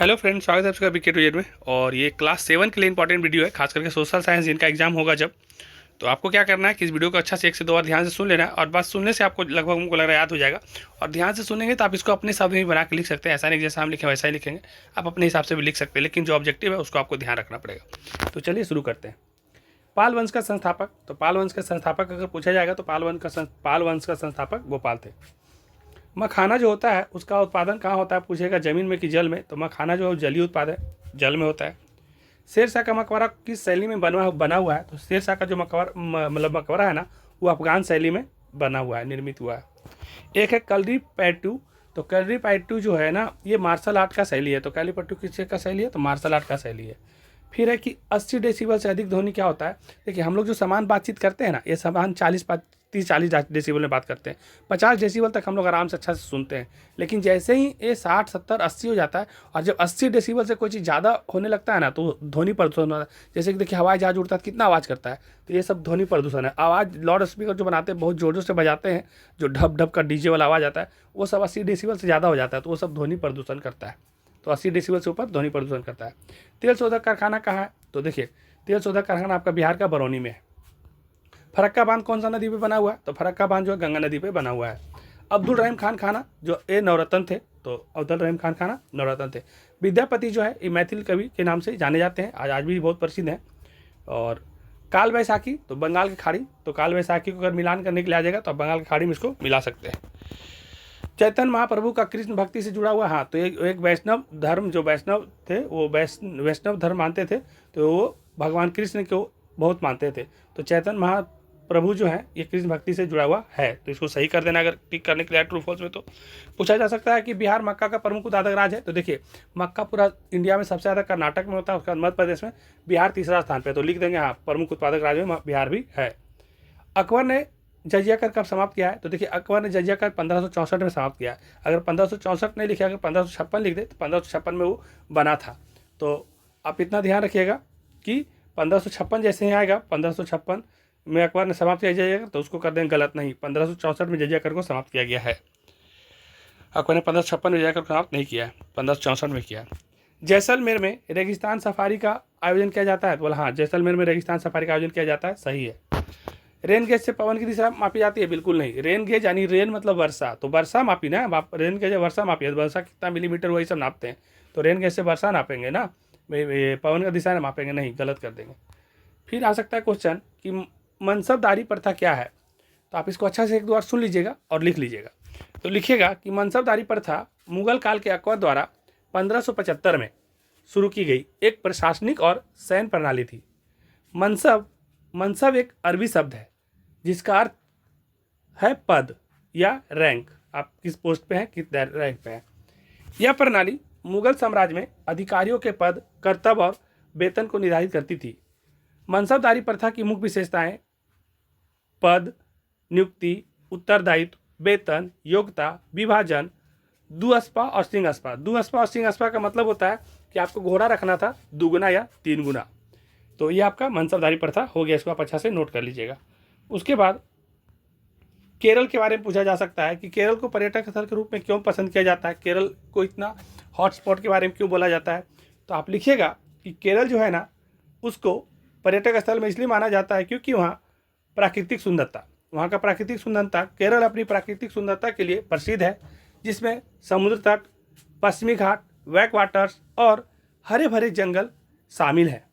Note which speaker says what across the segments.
Speaker 1: Hello friends, स्वागत है आपका विकेट विजन में। और ये क्लास 7 के लिए इंपॉर्टेंट वीडियो है, खास करके सोशल साइंस जिनका एग्जाम होगा जब। तो आपको क्या करना है कि इस वीडियो को अच्छा से 1 से 2 बार ध्यान से सुन लेना है, और बात सुनने से आपको लगभग हमको लग रहा है याद हो जाएगा। और ध्यान से सुनेंगे तो आप इसको अपने हिसाब से भी बना के लिख सकते हैं, ऐसा नहीं जैसा हम लिखें वैसा ही लिखेंगे, आप अपने हिसाब से भी लिख सकते हैं, लेकिन जो ऑब्जेक्टिव है उसको आपको ध्यान रखना पड़ेगा। तो चलिए शुरू करते हैं। पाल वंश का संस्थापक, तो पाल वंश का संस्थापक अगर पूछा जाएगा तो पाल वंश का संस्थापक गोपाल थे। मखाना जो होता है उसका उत्पादन कहाँ होता है पूछेगा, जमीन में कि जल में, तो मखाना जो है जलीय उत्पाद है, जल में होता है। शेरशाह का मकबरा किस शैली में बना हुआ है, तो शेरशाह का जो मतलब मकबरा है ना, वो अफगान शैली में बना हुआ है, निर्मित हुआ है। एक है कलरी पैटू, तो कलरी पैटू जो है ना, ये मार्शल आर्ट का शैली है। तो कलरी पैटू किस चीज़ का शैली है, तो मार्शल आर्ट का शैली है। फिर है कि 80 डेसिबल से अधिक ध्वनि क्या होता है। देखिए हम लोग जो समान बातचीत करते हैं ना, ये समान 30-40 डेसिबल में बात करते हैं, 50 डेसिबल तक हम लोग आराम से अच्छा से सुनते हैं। लेकिन जैसे ही ये 60, 70, 80 हो जाता है, और जब 80 डेसिबल से कोई चीज़ ज़्यादा होने लगता है ना, तो ध्वनि प्रदूषण होता है। जैसे कि देखिए हवाई जहाज उड़ता है, कितना आवाज़ करता है, तो ये सब ध्वनि प्रदूषण है। आवाज़ लाउड स्पीकर जो बनाते हैं, बहुत जोर जोर से बजाते हैं, जो ढप ढप का डीजे वाला आवाज़ आता है, वो सब 80 डेसिबल से ज़्यादा हो जाता है, तो वो सब ध्वनि प्रदूषण करता है। तो 80 डेसिबल से ऊपर ध्वनि प्रदूषण करता है। तेल शोधक कारखाना कहाँ है, तो देखिए तेल शोधक कारखाना आपका बिहार का बरौनी में है। फरक्का बांध कौन सा नदी पे बना हुआ है, तो फरक्का बांध जो है गंगा नदी पे बना हुआ है। अब्दुल रहीम खान खाना जो ये नवरत्न थे, तो अब्दुल रहीम खान खाना नवरत्न थे। विद्यापति जो है ये मैथिल कवि के नाम से जाने जाते हैं, आज भी बहुत प्रसिद्ध हैं। और काल वैसाखी तो बंगाल की खाड़ी, तो काल वैसाखी को अगर मिलान करने के लिए आ जाएगा तो आप बंगाल की खाड़ी में इसको मिला सकते हैं। चैतन्य महाप्रभु का कृष्ण भक्ति से जुड़ा हुआ, हाँ, तो एक वैष्णव धर्म, जो वैष्णव थे वो वैष्णव धर्म मानते थे, तो वो भगवान कृष्ण को बहुत मानते थे। तो चैतन्य महाप्रभु जो है ये कृष्ण भक्ति से जुड़ा हुआ है, तो इसको सही कर देना अगर टिक करने के लिए ट्रू फॉल्स में। तो पूछा जा सकता है कि बिहार मक्का का प्रमुख उत्पादक राज्य है, तो देखिए मक्का पूरा इंडिया में सबसे ज़्यादा कर्नाटक में होता है, उसके बाद मध्य प्रदेश में, बिहार तीसरा स्थान पर, तो लिख देंगे हाँ प्रमुख उत्पादक राज्य में बिहार भी है। अकबर ने जजिया कर कब समाप्त किया है, तो देखिए अकबर ने जजिया कर 1564 में समाप्त किया है। अगर 1564 नहीं लिखे, अगर 1556 लिख दे तो 1556 में वो बना था। तो आप इतना ध्यान रखिएगा कि 1556 जैसे ही आएगा, 1556 में अकबर ने समाप्त किया जजिया कर, तो उसको कर देंगे गलत, नहीं, 1564 में जजिया कर को समाप्त किया गया है। अकबर ने 1556 में जजिया कर समाप्त नहीं किया है, 1564 में किया है। जैसलमेर में रेगिस्तान सफारी का आयोजन किया जाता है, तो बोला हाँ जैसलमेर में रेगिस्तान सफारी का आयोजन किया जाता है, सही है। रेन गेज से पवन की दिशा मापी जाती है, बिल्कुल नहीं। रेन गेज यानी रेन मतलब वर्षा, तो वर्षा मापी ना, रेन गेज वर्षा मापी है, वर्षा कितना मिलीमीटर वही सब नापते हैं, तो रेन गेज से वर्षा नापेंगे ना, पवन का दिशा नापेंगे नहीं, गलत कर देंगे। फिर आ सकता है क्वेश्चन कि मनसबदारी प्रथा क्या है, तो आप इसको अच्छा से 1-2 बार सुन लीजिएगा और लिख लीजिएगा। तो लिखिएगा कि मनसबदारी प्रथा मुगल काल के अकबर द्वारा 1575 में शुरू की गई एक प्रशासनिक और सैन्य प्रणाली थी। मनसब एक अरबी शब्द है जिसका अर्थ है पद या रैंक, आप किस पोस्ट पे हैं, किस रैंक पे हैं। यह प्रणाली मुगल साम्राज्य में अधिकारियों के पद, कर्तव्य और वेतन को निर्धारित करती थी। मनसबदारी प्रथा की मुख्य विशेषताएं पद, नियुक्ति, उत्तरदायित्व, वेतन, योग्यता, विभाजन, दुअस्पा और सिंहस्पा। दुअस्पा और सिंहस्पा का मतलब होता है कि आपको घोड़ा रखना था 2 गुना या 3 गुना। तो ये आपका मनसबदारी प्रथा हो गया, इसको आप अच्छा से नोट कर लीजिएगा। उसके बाद केरल के बारे में पूछा जा सकता है कि केरल को पर्यटक स्थल के रूप में क्यों पसंद किया जाता है, केरल को इतना हॉटस्पॉट के बारे में क्यों बोला जाता है। तो आप लिखिएगा कि केरल जो है ना, उसको पर्यटक स्थल में इसलिए माना जाता है क्योंकि वहाँ प्राकृतिक सुंदरता, वहाँ का प्राकृतिक सुंदरता, केरल अपनी प्राकृतिक सुंदरता के लिए प्रसिद्ध है, जिसमें समुद्र तट, पश्चिमी घाट, बैक वाटर्स और हरे भरे जंगल शामिल हैं।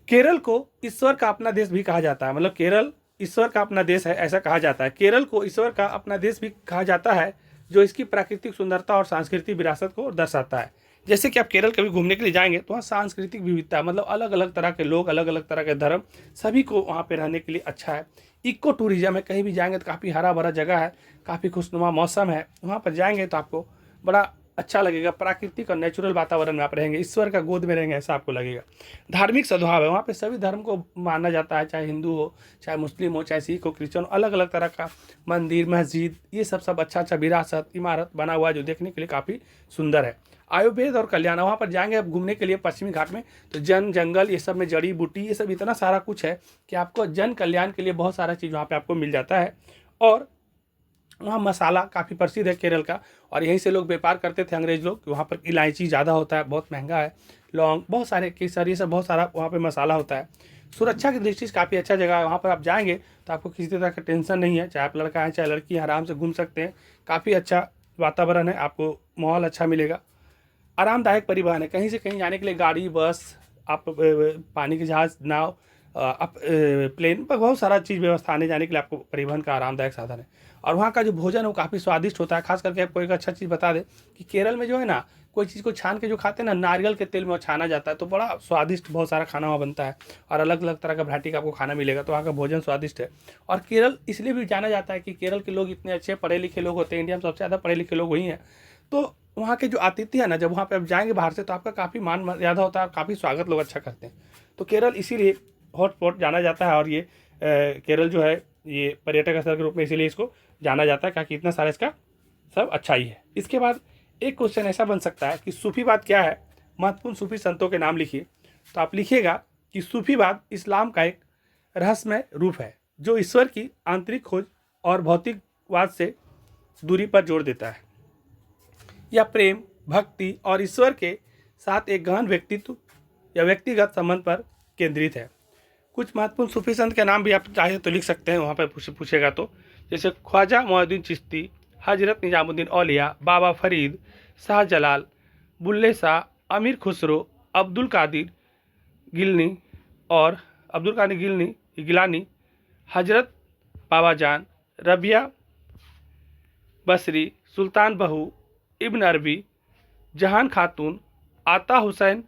Speaker 1: केरल को ईश्वर का अपना देश भी कहा जाता है, मतलब केरल ईश्वर का अपना देश है ऐसा कहा जाता है। केरल को ईश्वर का अपना देश भी कहा जाता है, जो इसकी प्राकृतिक सुंदरता और सांस्कृतिक विरासत को दर्शाता है। जैसे कि आप केरल कभी घूमने के लिए जाएंगे तो वहाँ सांस्कृतिक विविधता, मतलब अलग अलग तरह के लोग, अलग अलग तरह के धर्म, सभी को वहाँ पे रहने के लिए अच्छा है। इको टूरिज्म है, कहीं भी जाएंगे तो काफ़ी हरा भरा जगह है, काफ़ी खुशनुमा मौसम है, वहाँ पर जाएंगे तो आपको बड़ा अच्छा लगेगा, प्राकृतिक और नेचुरल वातावरण में आप रहेंगे, ईश्वर का गोद में रहेंगे ऐसा आपको लगेगा। धार्मिक सद्भाव है, वहाँ पे सभी धर्म को माना जाता है, चाहे हिंदू हो, चाहे मुस्लिम हो, चाहे सिख हो, क्रिश्चियन, अलग अलग तरह का मंदिर, मस्जिद, ये सब अच्छा विरासत, इमारत बना हुआ है जो देखने के लिए काफ़ी सुंदर है। आयुर्वेद और कल्याण, वहाँ पर जाएंगे आप घूमने के लिए पश्चिमी घाट में, तो जंगल, ये सब में जड़ी बूटी, ये सब इतना सारा कुछ है कि आपको जन कल्याण के लिए बहुत सारा चीज़ वहाँ पर आपको मिल जाता है। और वहाँ मसाला काफ़ी प्रसिद्ध है केरल का, और यहीं से लोग व्यापार करते थे अंग्रेज लोग। वहाँ पर इलायची ज़्यादा होता है, बहुत महंगा है, लौंग, बहुत सारे केसर, ये सब बहुत सारा वहाँ पे मसाला होता है। सुरक्षा की दृष्टि से काफ़ी अच्छा जगह है। वहाँ पर आप जाएंगे तो आपको किसी तरह का टेंशन नहीं है, चाहे आप लड़का है चाहे लड़की है, आराम से घूम सकते हैं। काफ़ी अच्छा वातावरण है, आपको माहौल अच्छा मिलेगा, आरामदायक परिवहन है। कहीं से कहीं जाने के लिए गाड़ी, बस, आप पानी के जहाज़, नाव, आप प्लेन पर बहुत सारा चीज़ व्यवस्था आने जाने के लिए आपको परिवहन का आरामदायक साधन है। और वहाँ का जो भोजन है वो काफ़ी स्वादिष्ट होता है। खास करके आपको एक अच्छा चीज़ बता दें कि केरल में जो है ना, कोई चीज़ को छान के जो खाते हैं ना, नारियल के तेल में वो छाना जाता है, तो बड़ा स्वादिष्ट बहुत सारा खाना वहाँ बनता है, और अलग अलग तरह का वैरायटी का आपको खाना मिलेगा। तो वहाँ का भोजन स्वादिष्ट है। और केरल इसलिए भी जाना जाता है कि केरल के लोग इतने अच्छे पढ़े लिखे लोग होते हैं, इंडिया में सबसे ज़्यादा पढ़े लिखे लोग वही हैं। तो वहाँ के जो आतिथ्य है ना, जब वहाँ पे आप जाएंगे बाहर से, तो आपका काफ़ी मान मर्यादा होता है, काफ़ी स्वागत लोग अच्छा करते हैं। तो केरल इसीलिए हॉटस्पॉट जाना जाता है, और ये केरल जो है ये पर्यटक स्थल के रूप में इसीलिए इसको जाना जाता है, क्योंकि इतना सारा इसका सब अच्छा ही है। इसके बाद एक क्वेश्चन ऐसा बन सकता है कि सूफीवाद क्या है, महत्वपूर्ण सूफी संतों के नाम लिखिए। तो आप लिखिएगा कि सूफीवाद इस्लाम का एक रहस्यमय रूप है जो ईश्वर की आंतरिक खोज और भौतिकवाद से दूरी पर जोर देता है। यह प्रेम, भक्ति और ईश्वर के साथ एक गहन व्यक्तित्व या व्यक्तिगत संबंध पर केंद्रित है। कुछ महत्वपूर्ण सूफी संत के नाम भी आप चाहे तो लिख सकते हैं, वहाँ पर पूछेगा तो, जैसे ख्वाजा मोइनुद्दीन चिश्ती, हजरत निजामुद्दीन औलिया, बाबा फरीद, शाह जलाल, बुल्ले शाह, अमीर खुसरो, अब्दुल कादिर गिलनी और अब्दुल कादिर गिलानी, हजरत बाबा जान, रबिया बसरी, सुल्तान बहू, इब्न अरबी, जहान खातून, आता हुसैन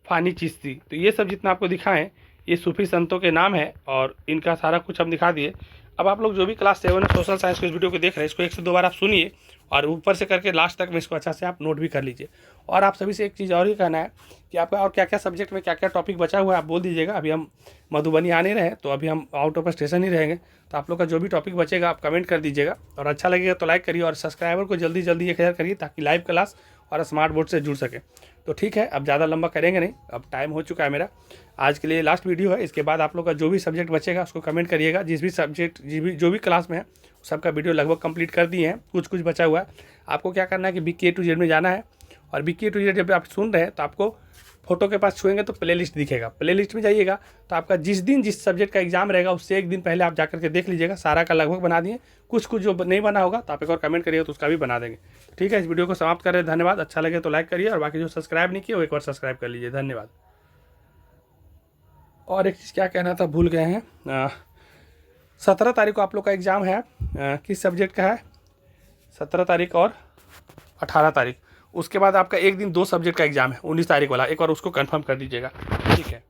Speaker 1: फ़ानी चिश्ती। तो ये सब जितना आपको दिखाएं ये सूफी संतों के नाम है, और इनका सारा कुछ हम दिखा दिए। अब आप लोग जो भी क्लास 7 सोशल साइंस के इस वीडियो को देख रहे हैं, इसको 1 से 2 बार आप सुनिए, और ऊपर से करके लास्ट तक में इसको अच्छा से आप नोट भी कर लीजिए। और आप सभी से एक चीज़ और ही कहना है कि आपका और क्या क्या सब्जेक्ट में क्या क्या टॉपिक बचा हुआ है आप बोल दीजिएगा। अभी हम मधुबनी आ नहीं रहे, तो अभी हम आउट ऑफ स्टेशन ही रहेंगे। तो आप लोग का जो भी टॉपिक बचेगा आप कमेंट कर दीजिएगा, और अच्छा लगेगा तो लाइक करिए, और सब्सक्राइबर को जल्दी जल्दी 1000 करिए, ताकि लाइव क्लास और स्मार्ट बोर्ड से जुड़ सके। तो ठीक है, अब ज़्यादा लंबा करेंगे नहीं, अब टाइम हो चुका है मेरा। आज के लिए लास्ट वीडियो है, इसके बाद आप लोग का जो भी सब्जेक्ट बचेगा उसको कमेंट करिएगा। जिस भी सब्जेक्ट जो भी क्लास में है सबका वीडियो लगभग कंप्लीट कर दिए हैं, कुछ कुछ बचा हुआ है। आपको क्या करना है कि BK to Z में जाना है, और BK to Z जब आप सुन रहे हैं तो आपको फोटो के पास छुएंगे तो प्लेलिस्ट दिखेगा, प्लेलिस्ट में जाइएगा। तो आपका जिस दिन जिस सब्जेक्ट का एग्जाम रहेगा उससे एक दिन पहले आप जाकर के देख लीजिएगा, सारा का लगभग बना दिए। कुछ कुछ जो नहीं बना होगा तो आप एक और कमेंट करिएगा तो उसका भी बना देंगे। ठीक है, इस वीडियो को समाप्त करें, धन्यवाद। अच्छा लगे तो लाइक करिए, और बाकी जो सब्सक्राइब नहीं किए वो एक बार सब्सक्राइब कर लीजिए। धन्यवाद। और एक चीज़ क्या कहना था, भूल गए हैं। 17 तारीख को आप लोग का एग्ज़ाम है, किस सब्जेक्ट का है, 17 तारीख और 18 तारीख। उसके बाद आपका एक दिन 2 सब्जेक्ट का एग्ज़ाम है, 19 तारीख वाला, एक बार उसको कंफर्म कर दीजिएगा। ठीक है।